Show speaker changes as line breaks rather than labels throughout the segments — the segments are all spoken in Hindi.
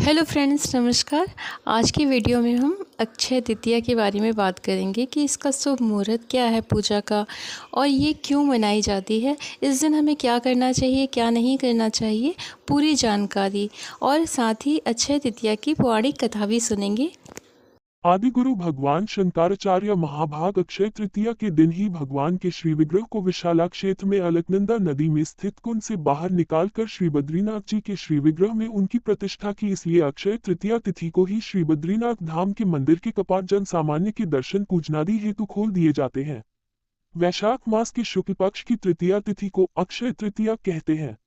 हेलो फ्रेंड्स, नमस्कार। आज की वीडियो में हम अक्षय तृतीया के बारे में बात करेंगे कि इसका शुभ मुहूर्त क्या है पूजा का और ये क्यों मनाई जाती है। इस दिन हमें क्या करना चाहिए, क्या नहीं करना चाहिए, पूरी जानकारी और साथ ही अक्षय तृतीया की पौराणिक कथा भी सुनेंगे।
आदिगुरु भगवान शंकराचार्य महाभाग अक्षय तृतीया के दिन ही भगवान के श्री विग्रह को विशाला क्षेत्र में अलकनंदा नदी में स्थित कुंड से बाहर निकालकर श्री बद्रीनाथ जी के श्री विग्रह में उनकी प्रतिष्ठा की। इसलिए अक्षय तृतीया तिथि को ही श्री बद्रीनाथ धाम के मंदिर के कपाट जन सामान्य के दर्शन पूजनादि हेतु खोल दिए जाते हैं। वैशाख मास की शुक्ल पक्ष की तृतीया तिथि को अक्षय तृतीया कहते हैं।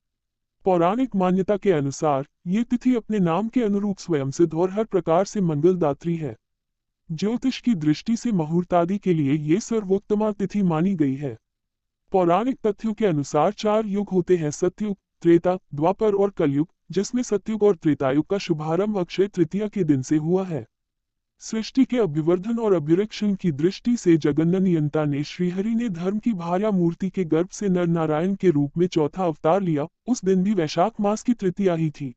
पौराणिक मान्यता के अनुसार ये तिथि अपने नाम के अनुरूप स्वयं सिद्ध और हर प्रकार से मंगलदात्री है। ज्योतिष की दृष्टि से मुहूर्त आदि के लिए ये सर्वोत्तम तिथि मानी गई है। पौराणिक तथ्यों के अनुसार 4 युग होते हैं: सतयुग, त्रेता, द्वापर और कलयुग, जिसमें सतयुग और त्रेतायुग का शुभारंभ अक्षय तृतीया के दिन से हुआ है। सृष्टि के अभिवर्धन और अभिरक्षण की दृष्टि से जगन्नाथ ने श्रीहरि ने धर्म की भार्या मूर्ति के गर्भ से नर नारायण के रूप में चौथा अवतार लिया। उस दिन भी वैशाख मास की तृतीया ही थी।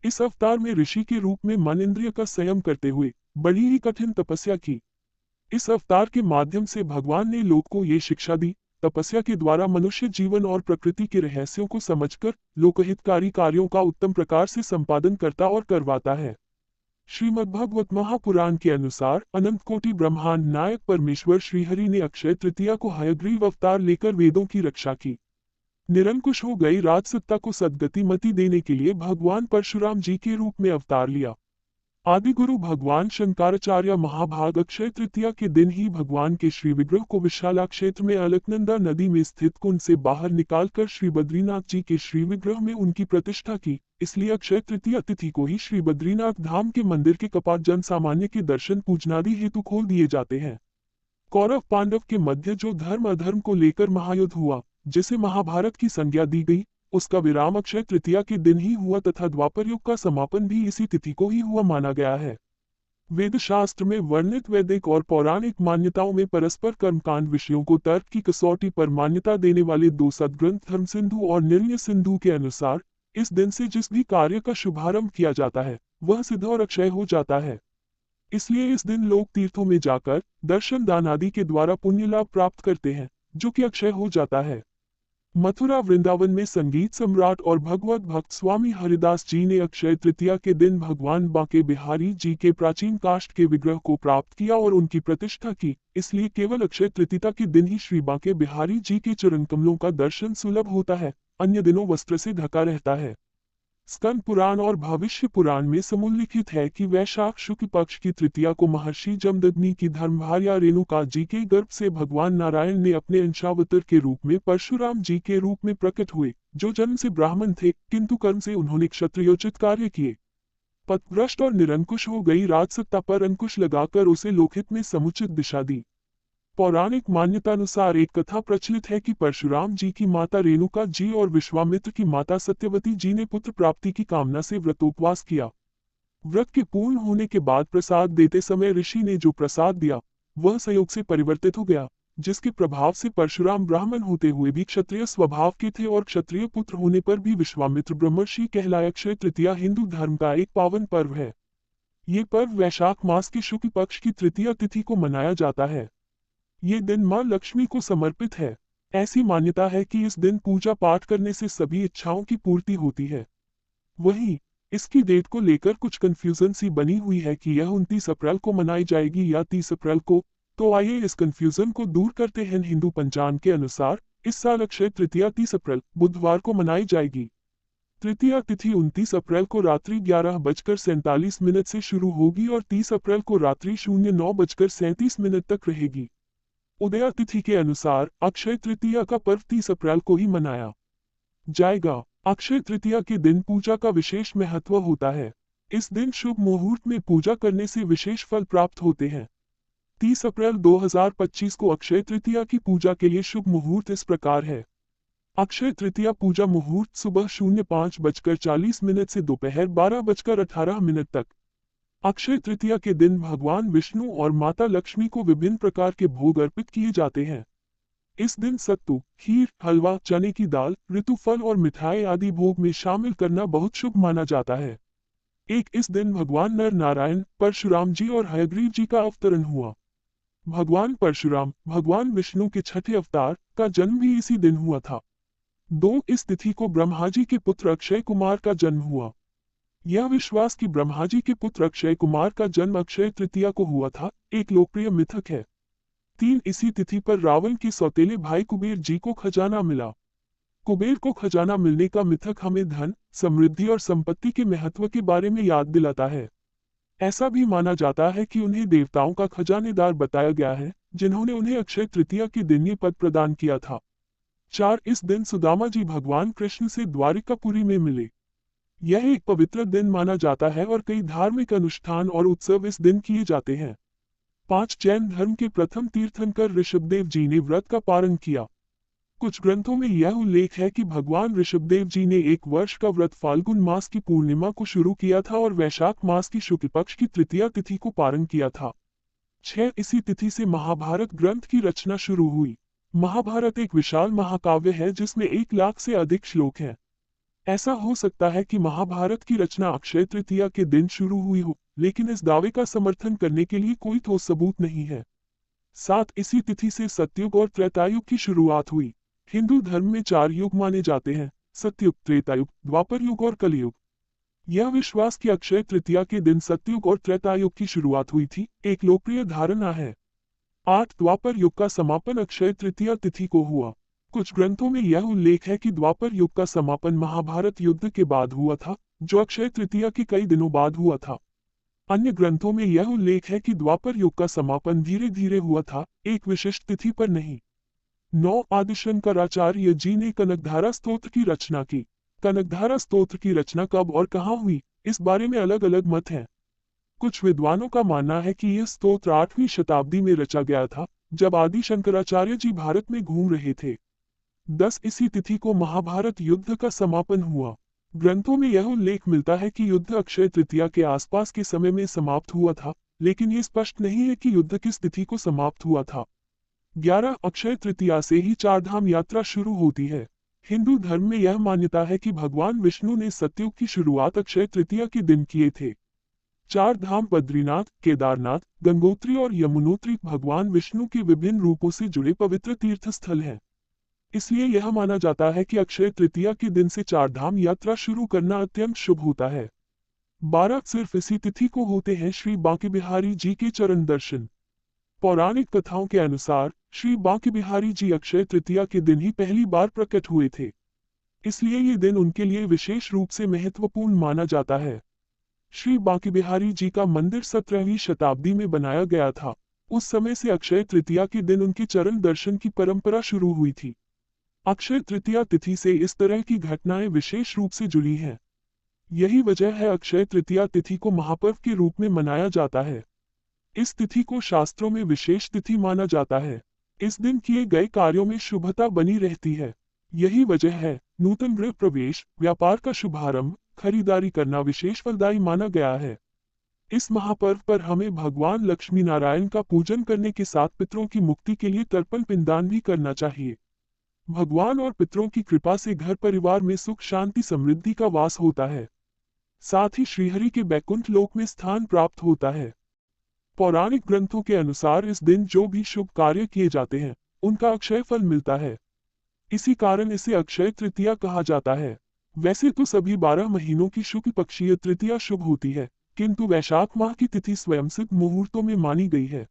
इस अवतार में ऋषि के रूप में मन इंद्रिय का संयम करते हुए बड़ी ही कठिन तपस्या की। इस अवतार के माध्यम से भगवान ने लोक को ये शिक्षा दी: तपस्या के द्वारा मनुष्य जीवन और प्रकृति के रहस्यों को समझकर लोकहितकारी कार्यों का उत्तम प्रकार से संपादन करता और करवाता है। श्रीमद्भागवत महापुराण के अनुसार अनंत कोटि ब्रह्मांड नायक परमेश्वर श्रीहरि ने अक्षय तृतीया को हयग्रीव अवतार लेकर वेदों की रक्षा की। निरंकुश हो गई राजसत्ता को सद्गति मति देने के लिए भगवान परशुराम जी के रूप में अवतार लिया। आदिगुरु भगवान शंकराचार्य महाभाग अक्षय तृतीया के दिन ही भगवान के श्री विग्रह को विशाला क्षेत्र में अलकनंदा नदी में स्थित कुंड से बाहर निकालकर श्री बद्रीनाथ जी के श्री विग्रह में उनकी प्रतिष्ठा की। इसलिए अक्षय तृतीया तिथि को ही श्री बद्रीनाथ धाम के मंदिर के कपाट जन सामान्य के दर्शन पूजनादि हेतु खोल दिए जाते हैं। कौरव पांडव के मध्य जो धर्म अधर्म को लेकर महायुद्ध हुआ, जिसे महाभारत की संज्ञा दी गई, उसका विराम अक्षय तृतीया के दिन ही हुआ तथा द्वापर युग का समापन भी इसी तिथि को ही हुआ माना गया है। वेद शास्त्र में वर्णित वैदिक और पौराणिक मान्यताओं में परस्पर कर्मकांड विषयों को तर्क की कसौटी पर मान्यता देने वाले 2 सदग्रंथ धर्म सिंधु और निर्णय सिंधु के अनुसार इस दिन से जिस भी कार्य का शुभारंभ किया जाता है वह सिद्ध और अक्षय हो जाता है। इसलिए इस दिन लोग तीर्थों में जाकर दर्शन दान आदि के द्वारा पुण्य लाभ प्राप्त करते हैं, जो कि अक्षय हो जाता है। मथुरा वृंदावन में संगीत सम्राट और भगवत भक्त स्वामी हरिदास जी ने अक्षय तृतीया के दिन भगवान बांके बिहारी जी के प्राचीन काष्ठ के विग्रह को प्राप्त किया और उनकी प्रतिष्ठा की। इसलिए केवल अक्षय तृतीया के दिन ही श्री बांके बिहारी जी के चरण कमलों का दर्शन सुलभ होता है, अन्य दिनों वस्त्र से ढका रहता है। स्कंद पुराण और भविष्य पुराण में समुल्लिखित है कि वैशाख शुक्ल पक्ष की तृतीया को महर्षि जमदग्नि की धर्मभार्या रेणुका जी के गर्भ से भगवान नारायण ने अपने अंशावतार के रूप में परशुराम जी के रूप में प्रकट हुए, जो जन्म से ब्राह्मण थे किंतु कर्म से उन्होंने क्षत्रियोचित कार्य किए। पथभ्रष्ट और निरंकुश हो गई राजसत्ता पर अंकुश लगाकर उसे लोकहित में समुचित दिशा दी। पौराणिक मान्यतानुसार एक कथा प्रचलित है कि परशुराम जी की माता रेणुका जी और विश्वामित्र की माता सत्यवती जी ने पुत्र प्राप्ति की कामना से व्रतोपवास किया। व्रत के पूर्ण होने के बाद प्रसाद देते समय ऋषि ने जो प्रसाद दिया वह संयोग से परिवर्तित हो गया, जिसके प्रभाव से परशुराम ब्राह्मण होते हुए भी क्षत्रिय स्वभाव के थे और क्षत्रिय पुत्र होने पर भी विश्वामित्र ब्रह्मर्षि कहलाए। अक्षय तृतीया हिंदू धर्म का एक पावन पर्व है। ये पर्व वैशाख मास की शुक्ल पक्ष की तृतीया तिथि को मनाया जाता है। ये दिन मां लक्ष्मी को समर्पित है। ऐसी मान्यता है कि इस दिन पूजा पाठ करने से सभी इच्छाओं की पूर्ति होती है। वहीं इसकी डेट को लेकर कुछ कंफ्यूजन सी बनी हुई है कि यह 29 अप्रैल को मनाई जाएगी या 30 अप्रैल को। तो आइए इस कंफ्यूजन को दूर करते हैं। हिंदू पंचांग के अनुसार इस साल अक्षय तृतीया 30 अप्रैल बुधवार को मनाई जाएगी। तृतीया तिथि 29 अप्रैल को रात्रि 11:47 से शुरू होगी और 30 अप्रैल को रात्रि 09:37 तक रहेगी। उदया तिथि के अनुसार अक्षय तृतीया का पर्व 30 अप्रैल को ही मनाया जाएगा। अक्षय तृतीया के दिन पूजा का विशेष महत्व होता है। इस दिन शुभ मुहूर्त में पूजा करने से विशेष फल प्राप्त होते हैं। 30 अप्रैल 2025 को अक्षय तृतीया की पूजा के लिए शुभ मुहूर्त इस प्रकार है। अक्षय तृतीया पूजा मुहूर्त सुबह 05:40 से दोपहर 12:18 तक। अक्षय तृतीया के दिन भगवान विष्णु और माता लक्ष्मी को विभिन्न प्रकार के भोग अर्पित किए जाते हैं। इस दिन सत्तू, खीर, हलवा, चने की दाल, ऋतुफल और मिठाई आदि भोग में शामिल करना बहुत शुभ माना जाता है। इस दिन भगवान नर नारायण परशुराम जी और हयग्रीव जी का अवतरण हुआ। भगवान परशुराम भगवान विष्णु के छठे अवतार का जन्म भी इसी दिन हुआ था। इस तिथि को ब्रह्मा जी के पुत्र अक्षय कुमार का जन्म हुआ। यह विश्वास कि ब्रह्मा जी के पुत्र अक्षय कुमार का जन्म अक्षय तृतीया को हुआ था, एक लोकप्रिय मिथक है। इसी तिथि पर रावण के सौतेले भाई कुबेर जी को खजाना मिला। कुबेर को खजाना मिलने का मिथक हमें धन, समृद्धि और संपत्ति के महत्व के बारे में याद दिलाता है। ऐसा भी माना जाता है कि उन्हें देवताओं का खजानेदार बताया गया है, जिन्होंने उन्हें अक्षय तृतीया के दिन ये पद प्रदान किया था। इस दिन सुदामा जी भगवान कृष्ण से द्वारिकापुरी में मिले। यह एक पवित्र दिन माना जाता है और कई धार्मिक अनुष्ठान और उत्सव इस दिन किए जाते हैं। 5 जैन धर्म के प्रथम तीर्थंकर ऋषभदेव जी ने व्रत का पारण किया। कुछ ग्रंथों में यह उल्लेख है कि भगवान ऋषभदेव जी ने एक वर्ष का व्रत फाल्गुन मास की पूर्णिमा को शुरू किया था और वैशाख मास की शुक्ल पक्ष की तृतीया तिथि को पारण किया था। इसी तिथि से महाभारत ग्रंथ की रचना शुरू हुई। महाभारत एक विशाल महाकाव्य है जिसमें 1 लाख से अधिक श्लोक हैं। ऐसा हो सकता है कि महाभारत की रचना अक्षय तृतीया के दिन शुरू हुई हो, लेकिन इस दावे का समर्थन करने के लिए कोई ठोस सबूत नहीं है। इसी तिथि से सतयुग और त्रेतायुग की शुरुआत हुई। हिंदू धर्म में 4 युग माने जाते हैं: सतयुग, त्रेतायुग, द्वापर युग और कलयुग। यह विश्वास कि अक्षय तृतीया के दिन सतयुग और त्रेतायुग की शुरुआत हुई थी, एक लोकप्रिय धारणा है। 8 द्वापर युग का समापन अक्षय तृतीया तिथि को हुआ। कुछ ग्रंथों में यह उल्लेख है कि द्वापर युग का समापन महाभारत युद्ध के बाद हुआ था, जो अक्षय तृतीया के कई दिनों बाद हुआ था। अन्य ग्रंथों में यह उल्लेख है कि द्वापर युग का समापन धीरे धीरे हुआ था, एक विशिष्ट तिथि पर नहीं। 9 आदिशंकराचार्य जी ने कनकधारा स्तोत्र की रचना की। कनकधारा स्तोत्र की रचना कब और कहाँ हुई, इस बारे में अलग अलग मत हैं। कुछ विद्वानों का मानना है कि यह स्तोत्र 8वीं शताब्दी में रचा गया था, जब आदि शंकराचार्य जी भारत में घूम रहे थे। इसी तिथि को महाभारत युद्ध का समापन हुआ। ग्रंथों में यह उल्लेख मिलता है कि युद्ध अक्षय तृतीया के आसपास के समय में समाप्त हुआ था, लेकिन ये स्पष्ट नहीं है कि युद्ध किस तिथि को समाप्त हुआ था। 11 अक्षय तृतीया से ही 4 धाम यात्रा शुरू होती है। हिंदू धर्म में यह मान्यता है कि भगवान विष्णु ने सतयुग की शुरुआत अक्षय तृतीया के दिन किए थे। 4 धाम बद्रीनाथ, केदारनाथ, गंगोत्री और यमुनोत्री भगवान विष्णु के विभिन्न रूपों से जुड़े पवित्र तीर्थ स्थल हैं। इसलिए यह माना जाता है कि अक्षय तृतीया के दिन से 4 धाम यात्रा शुरू करना अत्यंत शुभ होता है। 12 सिर्फ इसी तिथि को होते हैं श्री बांके बिहारी जी के चरण दर्शन। पौराणिक कथाओं के अनुसार श्री बांके बिहारी जी अक्षय तृतीया के दिन ही पहली बार प्रकट हुए थे, इसलिए ये दिन उनके लिए विशेष रूप से महत्वपूर्ण माना जाता है। श्री बांके बिहारी जी का मंदिर 17वीं शताब्दी में बनाया गया था। उस समय से अक्षय तृतीया के दिन उनके चरण दर्शन की परंपरा शुरू हुई थी। अक्षय तृतीया तिथि से इस तरह की घटनाएं विशेष रूप से जुड़ी हैं। यही वजह है अक्षय तृतीया तिथि को महापर्व के रूप में मनाया जाता है। इस तिथि को शास्त्रों में विशेष तिथि माना जाता है। इस दिन किए गए कार्यों में शुभता बनी रहती है। यही वजह है नूतन गृह प्रवेश, व्यापार का शुभारंभ, खरीदारी करना विशेष फलदायी माना गया है। इस महापर्व पर हमें भगवान लक्ष्मी नारायण का पूजन करने के साथ पितरों की मुक्ति के लिए तर्पण पिंडदान भी करना चाहिए। भगवान और पितरों की कृपा से घर परिवार में सुख शांति समृद्धि का वास होता है। साथ ही श्रीहरि के बैकुंठ लोक में स्थान प्राप्त होता है। पौराणिक ग्रंथों के अनुसार इस दिन जो भी शुभ कार्य किए जाते हैं, उनका अक्षय फल मिलता है। इसी कारण इसे अक्षय तृतीया कहा जाता है। वैसे तो सभी 12 महीनों की शुक्ल पक्षीय तृतीया शुभ होती है, किंतु वैशाख माह की तिथि स्वयंसिद्ध मुहूर्तों में मानी गई है।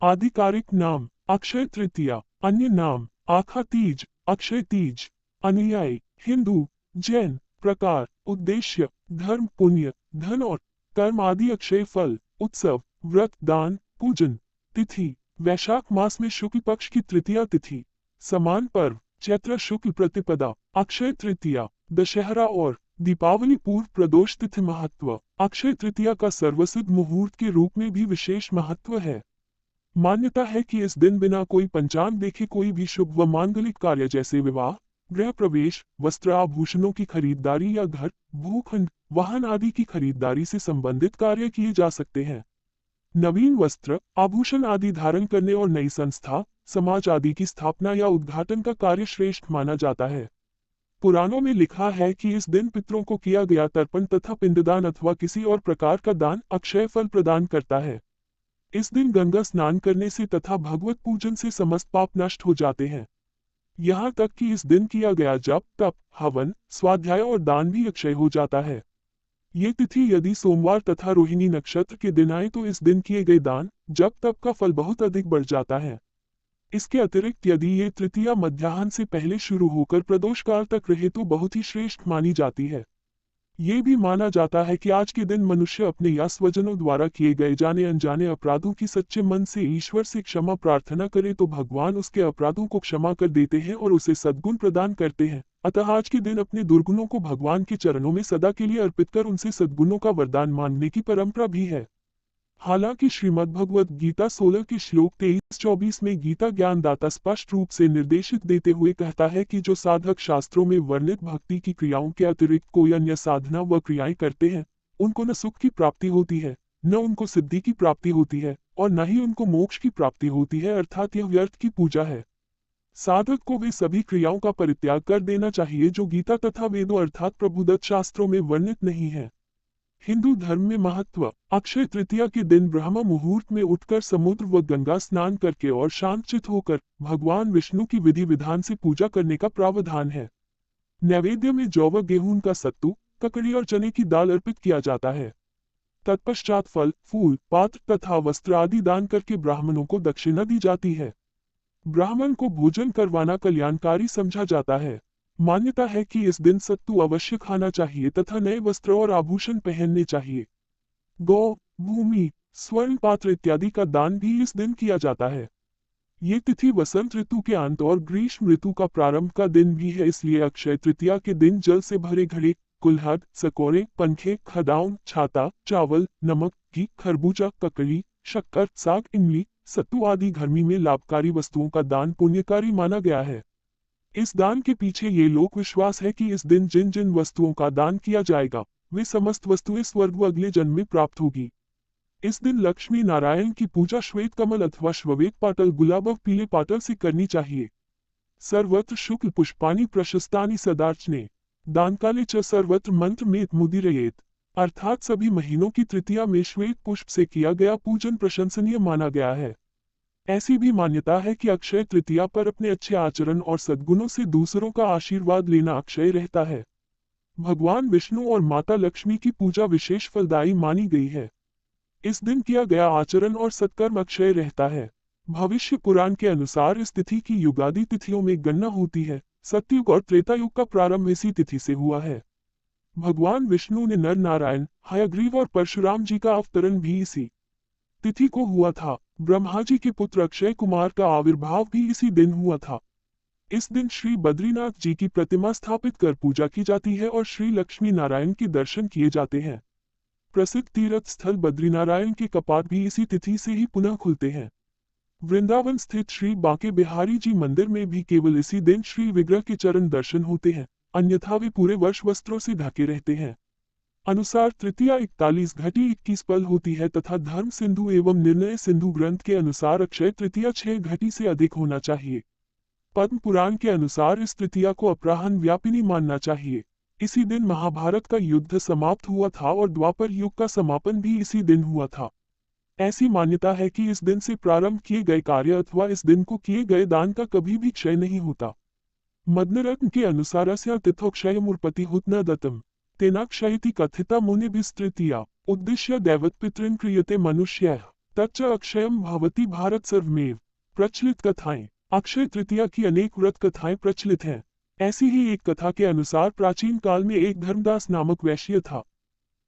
आधिकारिक नाम अक्षय तृतीया, अन्य नाम आखा तीज, अक्षय तीज। अनुयायी हिंदू, जैन। प्रकार उद्देश्य धर्म, पुण्य, धन और कर्म आदि। अक्षय फल उत्सव, व्रत, दान, पूजन। तिथि वैशाख मास में शुक्ल पक्ष की तृतीया तिथि। समान पर्व चैत्र शुक्ल प्रतिपदा। अक्षय तृतीया दशहरा और दीपावली पूर्व प्रदोष तिथि। महत्व अक्षय तृतीया का सर्वसिद्ध मुहूर्त के रूप में भी विशेष महत्व है। मान्यता है कि इस दिन बिना कोई पंचांग देखे कोई भी शुभ व मांगलिक कार्य जैसे विवाह, गृह प्रवेश, वस्त्र आभूषणों की खरीदारी या घर, भूखंड, वाहन आदि की खरीदारी से संबंधित कार्य किए जा सकते हैं। नवीन वस्त्र, आभूषण आदि धारण करने और नई संस्था, समाज आदि की स्थापना या उद्घाटन का कार्य श्रेष्ठ माना जाता है। पुराणों में लिखा है कि इस दिन पितरों को किया गया तर्पण तथा पिंडदान अथवा किसी और प्रकार का दान अक्षय फल प्रदान करता है। इस दिन गंगा स्नान करने से तथा भगवत पूजन से समस्त पाप नष्ट हो जाते हैं। यहाँ तक कि इस दिन किया गया जप, तप, हवन, स्वाध्याय और दान भी अक्षय हो जाता है। ये तिथि यदि सोमवार तथा रोहिणी नक्षत्र के दिन आए तो इस दिन किए गए दान, जप, तप का फल बहुत अधिक बढ़ जाता है। इसके अतिरिक्त यदि ये तृतीया मध्याह्न से पहले शुरू होकर प्रदोष काल तक रहे तो बहुत ही श्रेष्ठ मानी जाती है। ये भी माना जाता है कि आज के दिन मनुष्य अपने या स्वजनों द्वारा किए गए जाने अनजाने अपराधों की सच्चे मन से ईश्वर से क्षमा प्रार्थना करे तो भगवान उसके अपराधों को क्षमा कर देते हैं और उसे सद्गुण प्रदान करते हैं। अतः आज के दिन अपने दुर्गुणों को भगवान के चरणों में सदा के लिए अर्पित कर उनसे सद्गुणों का वरदान मांगने की परंपरा भी है। हालांकि श्रीमद् भगवद गीता 16 के श्लोक 23-24 में गीता ज्ञानदाता स्पष्ट रूप से निर्देशित देते हुए कहता है कि जो साधक शास्त्रों में वर्णित भक्ति की क्रियाओं के अतिरिक्त कोई अन्य साधना व क्रियाएं करते हैं, उनको न सुख की प्राप्ति होती है, न उनको सिद्धि की प्राप्ति होती है और न ही उनको मोक्ष की प्राप्ति होती है, अर्थात यह व्यर्थ की पूजा है। साधक को वे सभी क्रियाओं का परित्याग कर देना चाहिए जो गीता तथा वेदों अर्थात प्रभुदत्त शास्त्रों में वर्णित नहीं है। हिंदू धर्म में महत्व। अक्षय तृतीया के दिन ब्रह्म मुहूर्त में उठकर समुद्र व गंगा स्नान करके और शांतचित होकर भगवान विष्णु की विधि विधान से पूजा करने का प्रावधान है। नैवेद्य में जौ व गेहूं का सत्तू, ककड़ी और चने की दाल अर्पित किया जाता है। तत्पश्चात फल, फूल, पात्र तथा वस्त्र आदि दान करके ब्राह्मणों को दक्षिणा दी जाती है। ब्राह्मण को भोजन करवाना कल्याणकारी समझा जाता है। मान्यता है कि इस दिन सत्तू अवश्य खाना चाहिए तथा नए वस्त्र और आभूषण पहनने चाहिए। गौ, भूमि, स्वर्ण पात्र इत्यादि का दान भी इस दिन किया जाता है। ये तिथि वसंत ऋतु के अंत और ग्रीष्म ऋतु का प्रारंभ का दिन भी है, इसलिए अक्षय तृतीया के दिन जल से भरे घड़े, कुल्हड़, सकोरे, पंखे, खदाउन, छाता, चावल, नमक, घी, खरबूजा, ककड़ी, शक्कर, साग, इमली, सत्तू आदि गर्मी में लाभकारी वस्तुओं का दान पुण्यकारी माना गया है। इस दान के पीछे ये लोक विश्वास है कि इस दिन जिन जिन वस्तुओं का दान किया जाएगा वे समस्त वस्तुएं स्वर्ग व अगले जन्म में प्राप्त होगी। इस दिन लक्ष्मी नारायण की पूजा श्वेत कमल अथवा श्वेत पाटल, गुलाब व पीले पाटल से करनी चाहिए। सर्वत्र शुक्ल पुष्पानि प्रशस्तानि सदार्चने दान काले च सर्वत्र मंत्र मेत मुदिरयेत, अर्थात सभी महीनों की तृतीया में श्वेत पुष्प से किया गया पूजन प्रशंसनीय माना गया है। ऐसी भी मान्यता है कि अक्षय तृतीया पर अपने अच्छे आचरण और सद्गुणों से दूसरों का आशीर्वाद लेना अक्षय रहता है। भगवान विष्णु और माता लक्ष्मी की पूजा विशेष फलदायी मानी गई है। इस दिन किया गया आचरण और सत्कर्म अक्षय रहता है। भविष्य पुराण के अनुसार इस तिथि की युगादि तिथियों में गणना होती है। सतयुग और त्रेता युग का प्रारंभ इसी तिथि से हुआ है। भगवान विष्णु ने नर नारायण, हयग्रीव और परशुराम जी का अवतरण भी इसी तिथि को हुआ था। ब्रह्मा जी के पुत्र अक्षय कुमार का आविर्भाव भी इसी दिन हुआ था। इस दिन श्री बद्रीनाथ जी की प्रतिमा स्थापित कर पूजा की जाती है और श्री लक्ष्मी नारायण के दर्शन किए जाते हैं। प्रसिद्ध तीर्थ स्थल बद्रीनारायण के कपाट भी इसी तिथि से ही पुनः खुलते हैं। वृंदावन स्थित श्री बांके बिहारी जी मंदिर में भी केवल इसी दिन श्री विग्रह के चरण दर्शन होते हैं, अन्यथा वे पूरे वर्ष वस्त्रों से ढके रहते हैं। अनुसार तृतीया 41 घटी 21 पल होती है तथा धर्म सिंधु एवं निर्णय सिंधु ग्रंथ के अनुसार अक्षय तृतीया 6 घटी से अधिक होना चाहिए। पद्म पुराण के अनुसार इस तृतीया को अपराह्न व्यापिनी मानना चाहिए। इसी दिन महाभारत का युद्ध समाप्त हुआ था और द्वापर युग का समापन भी इसी दिन हुआ था। ऐसी मान्यता है कि इस दिन से प्रारंभ किए गए कार्य अथवा इस दिन को किए गए दान का कभी भी क्षय नहीं होता। मदनरत्न के अनुसार अस्या तिथोक्षय मूर्पति हुत न दत्तम तेनाक्षयति कथिता मुनिभिस्तृतीया उद्दिश्य दैवतपितॄन् क्रियते मनुष्यः तच्च अक्षयम भवति भारत सर्वमेव। प्रचलित कथाएं। अक्षय तृतीया की अनेक व्रत कथाएं प्रचलित हैं। ऐसी ही एक कथा के अनुसार प्राचीन काल में एक धर्मदास नामक वैश्य था।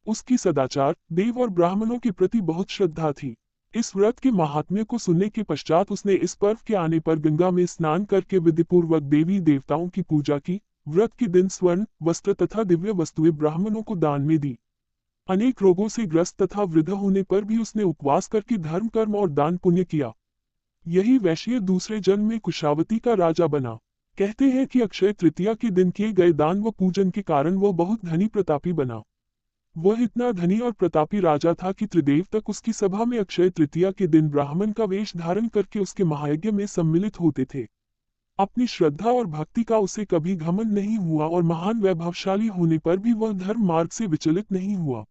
उसकी सदाचार, देव और ब्राह्मणों के प्रति बहुत श्रद्धा थी। इस व्रत के महात्म्य को सुनने के पश्चात उसने इस पर्व के आने पर गंगा में स्नान करके विधिपूर्वक देवी देवताओं की पूजा की। व्रत के दिन स्वर्ण, वस्त्र तथा दिव्य वस्तुएं ब्राह्मणों को दान में दी। अनेक रोगों से ग्रस्त तथा वृद्ध होने पर भी उसने उपवास करके धर्म, कर्म और दान पुण्य किया। यही वैश्य दूसरे जन्म में कुशावती का राजा बना। कहते हैं कि अक्षय तृतीया के दिन किए गए दान व पूजन के कारण वह बहुत धनी प्रतापी बना। वह इतना धनी और प्रतापी राजा था कि त्रिदेव तक उसकी सभा में अक्षय तृतीया के दिन ब्राह्मण का वेश धारण करके उसके महायज्ञ में सम्मिलित होते थे। अपनी श्रद्धा और भक्ति का उसे कभी घमंड नहीं हुआ और महान वैभवशाली होने पर भी वह धर्म मार्ग से विचलित नहीं हुआ।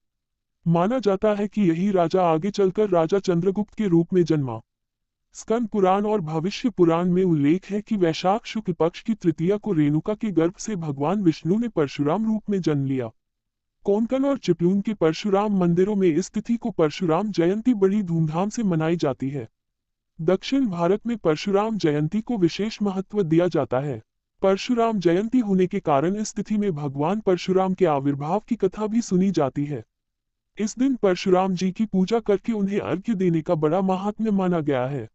माना जाता है कि यही राजा आगे चलकर राजा चंद्रगुप्त के रूप में जन्मा। स्कंद पुराण और भविष्य पुराण में उल्लेख है कि वैशाख शुक्ल पक्ष की तृतीया को रेणुका के गर्भ से भगवान विष्णु ने परशुराम रूप में जन्म लिया। कोंकण और चिपलून के परशुराम मंदिरों में इस तिथि को परशुराम जयंती बड़ी धूमधाम से मनाई जाती है। दक्षिण भारत में परशुराम जयंती को विशेष महत्व दिया जाता है। परशुराम जयंती होने के कारण इस तिथि में भगवान परशुराम के आविर्भाव की कथा भी सुनी जाती है। इस दिन परशुराम जी की पूजा करके उन्हें अर्घ्य देने का बड़ा महात्म्य माना गया है।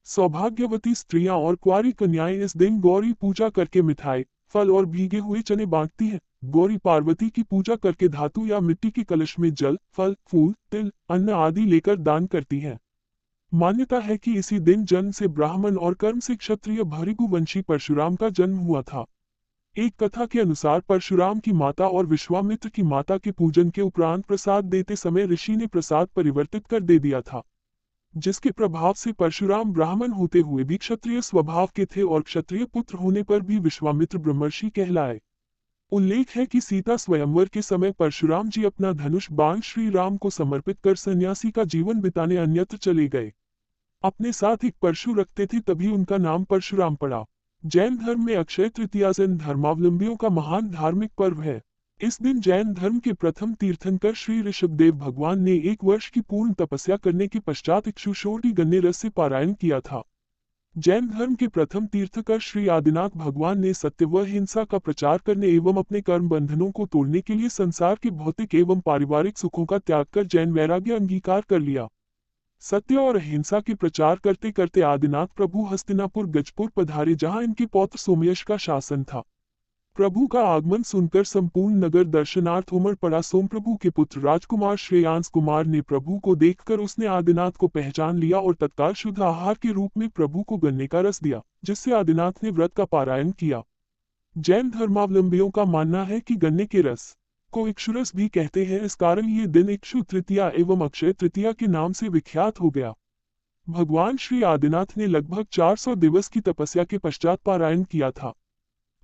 सौभाग्यवती स्त्रियां और कुंवारी कन्याएं इस दिन गौरी पूजा करके मिठाई, फल और भीगे हुए चने बांटती हैं। गौरी पार्वती की पूजा करके धातु या मिट्टी के कलश में जल, फल, फूल, तिल, अन्न आदि लेकर दान करती हैं। मान्यता है कि इसी दिन जन्म से ब्राह्मण और कर्म से क्षत्रिय भृगुवंशी परशुराम का जन्म हुआ था। एक कथा के अनुसार परशुराम की माता और विश्वामित्र की माता के पूजन के उपरांत प्रसाद देते समय ऋषि ने प्रसाद परिवर्तित कर दे दिया था, जिसके प्रभाव से परशुराम ब्राह्मण होते हुए भी क्षत्रिय स्वभाव के थे और क्षत्रिय पुत्र होने पर भी विश्वामित्र ब्रह्मर्षि कहलाए। उल्लेख है कि सीता स्वयंवर के समय परशुराम जी अपना धनुष बाण श्री राम को समर्पित कर सन्यासी का जीवन बिताने अन्यत्र चले गए। अपने साथ एक परशु रखते थे, तभी उनका नाम परशुराम पड़ा। जैन धर्म में अक्षय तृतीया जैन धर्मावलंबियों का महान धार्मिक पर्व है। इस दिन जैन धर्म के प्रथम तीर्थंकर श्री ऋषभदेव भगवान ने 1 वर्ष की पूर्ण तपस्या करने के पश्चात इक्षुषोणी गन्ने रस से पारायण किया था। जैन धर्म के प्रथम तीर्थकर श्री आदिनाथ भगवान ने सत्य व हिंसा का प्रचार करने एवं अपने कर्म बंधनों को तोड़ने के लिए संसार के भौतिक एवं पारिवारिक सुखों का त्याग कर जैन वैराग्य अंगीकार कर लिया। सत्य और अहिंसा के प्रचार करते करते आदिनाथ प्रभु हस्तिनापुर गजपुर पधारे, जहां इनके पौत्र सोमयश का शासन था। प्रभु का आगमन सुनकर संपूर्ण नगर दर्शनार्थ उमड़ पड़ा। सोमप्रभु के पुत्र राजकुमार श्रेयांश कुमार ने प्रभु को देखकर उसने आदिनाथ को पहचान लिया और तत्काल शुद्ध आहार के रूप में प्रभु को गन्ने का रस दिया, जिससे आदिनाथ ने व्रत का पारायण किया। जैन धर्मावलंबियों का मानना है कि गन्ने के रस को इक्षुरस भी कहते हैं, इस कारण ये दिन इक्षु तृतीया एवं अक्षय तृतीया के नाम से विख्यात हो गया। भगवान श्री आदिनाथ ने लगभग 400 दिवस की तपस्या के पश्चात पारायण किया था।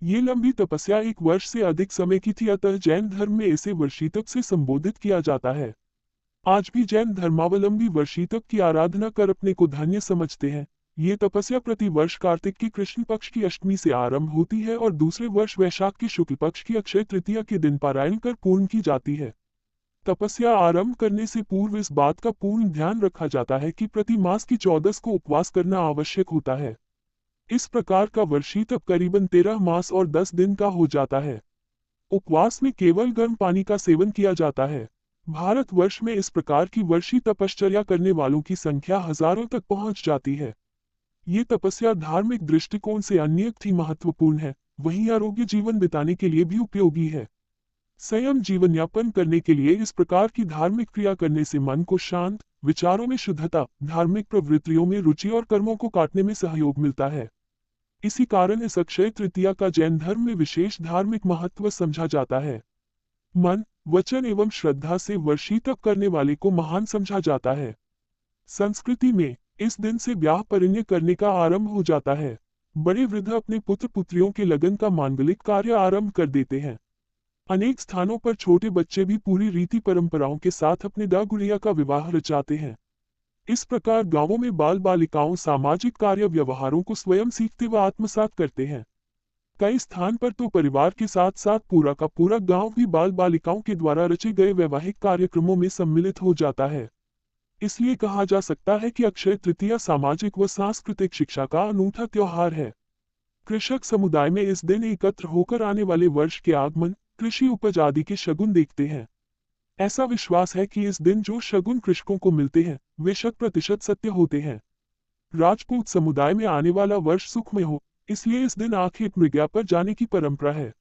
ये लंबी तपस्या 1 वर्ष से अधिक समय की थी, अतः जैन धर्म में इसे वर्षीतप से संबोधित किया जाता है। आज भी जैन धर्मावलंबी वर्षीतप की आराधना कर अपने को धन्य समझते हैं। ये तपस्या प्रति वर्ष कार्तिक की कृष्ण पक्ष की अष्टमी से आरंभ होती है और दूसरे वर्ष वैशाख की शुक्ल पक्ष की अक्षय तृतीया के दिन पारायण कर पूर्ण की जाती है। तपस्या आरंभ करने से पूर्व इस बात का पूर्ण ध्यान रखा जाता है कि प्रति मास की 14 को उपवास करना आवश्यक होता है। इस प्रकार का वर्षीतप करीबन 13 मास और 10 दिन का हो जाता है। उपवास में केवल गर्म पानी का सेवन किया जाता है। भारतवर्ष में इस प्रकार की वर्षी तपश्चर्या करने वालों की संख्या हजारों तक पहुंच जाती है। ये तपस्या धार्मिक दृष्टिकोण से अन्यथ ही महत्वपूर्ण है, वहीं आरोग्य जीवन बिताने के लिए भी उपयोगी है। संयम जीवन यापन करने के लिए इस प्रकार की धार्मिक क्रिया करने से मन को शांत, विचारों में शुद्धता, धार्मिक प्रवृत्तियों में रुचि और कर्मों को काटने में सहयोग मिलता है। इसी कारण इस अक्षय तृतीया का जैन धर्म में विशेष धार्मिक महत्व समझा जाता है। मन, वचन एवं श्रद्धा से वर्षीतप करने वाले को महान समझा जाता है। संस्कृति में इस दिन से ब्याह परिण्य करने का आरंभ हो जाता है। बड़े वृद्ध अपने पुत्र पुत्रियों के लगन का मांगलिक कार्य आरंभ कर देते हैं। अनेक स्थानों पर छोटे बच्चे भी पूरी रीति परंपराओं के साथ अपने दादा गुड़िया का विवाह रचाते हैं। इस प्रकार गांवों में बाल बालिकाओं सामाजिक कार्य व्यवहारों को स्वयं सीखते व आत्मसात करते हैं। कई स्थान पर तो परिवार के साथ साथ पूरा का पूरा गांव भी बाल बालिकाओं के द्वारा रचे गए वैवाहिक कार्यक्रमों में सम्मिलित हो जाता है। इसलिए कहा जा सकता है कि अक्षय तृतीया सामाजिक व सांस्कृतिक शिक्षा का अनूठा त्योहार है। कृषक समुदाय में इस दिन एकत्र होकर आने वाले वर्ष के आगमन, कृषि उपज आदि के शगुन देखते हैं। ऐसा विश्वास है कि इस दिन जो शगुन कृषकों को मिलते हैं वे 100% सत्य होते हैं। राजपूत समुदाय में आने वाला वर्ष सुखमय हो, इसलिए इस दिन आखेट मृग्या पर जाने की परंपरा है।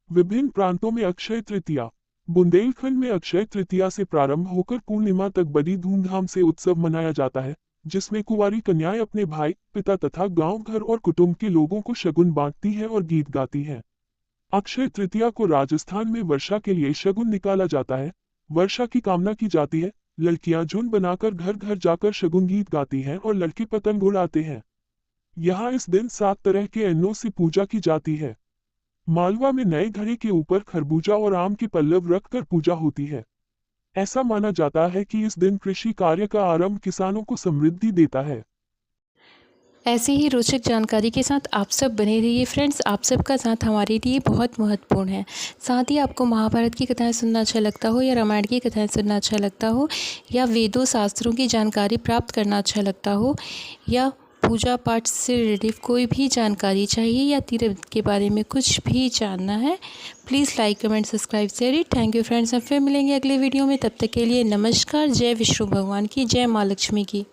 विभिन्न प्रांतों में अक्षय तृतीया, बुंदेलखंड में अक्षय तृतीया से प्रारंभ होकर पूर्णिमा तक बड़ी धूमधाम से उत्सव मनाया जाता है, जिसमें कुंवारी कन्याएं अपने भाई, पिता तथा गांव घर और कुटुंब के लोगों को शगुन बांटती हैं और गीत गाती हैं। अक्षय तृतीया को राजस्थान में वर्षा के लिए शगुन निकाला जाता है। वर्षा की कामना की जाती है। लड़कियां झुंड बनाकर घर घर जाकर शगुन गीत गाती हैं और लड़के पतंग उड़ाते हैं। यहाँ इस दिन 7 तरह के अन्नों से पूजा की जाती है। मालवा में नए घड़े के ऊपर खरबूजा और आम के पल्लव रखकर पूजा होती है। ऐसा माना जाता है कि इस दिन कृषि कार्य का आरंभ किसानों को समृद्धि देता है।
ऐसी ही रोचक जानकारी के साथ आप सब बने रहिए फ्रेंड्स। आप सबका साथ हमारे लिए बहुत महत्वपूर्ण है। साथ ही आपको महाभारत की कथाएं सुनना अच्छा लगता हो या रामायण की कथाएं सुनना अच्छा लगता हो या वेदों शास्त्रों की जानकारी प्राप्त करना अच्छा लगता हो या पूजा पाठ से रिलेटेड कोई भी जानकारी चाहिए या तीर्थ के बारे में कुछ भी जानना है, please like comment subscribe share it. Thank you friends. हम फिर मिलेंगे अगले वीडियो में। तब तक के लिए नमस्कार। जय विष्णु भगवान की, जय माँ लक्ष्मी की।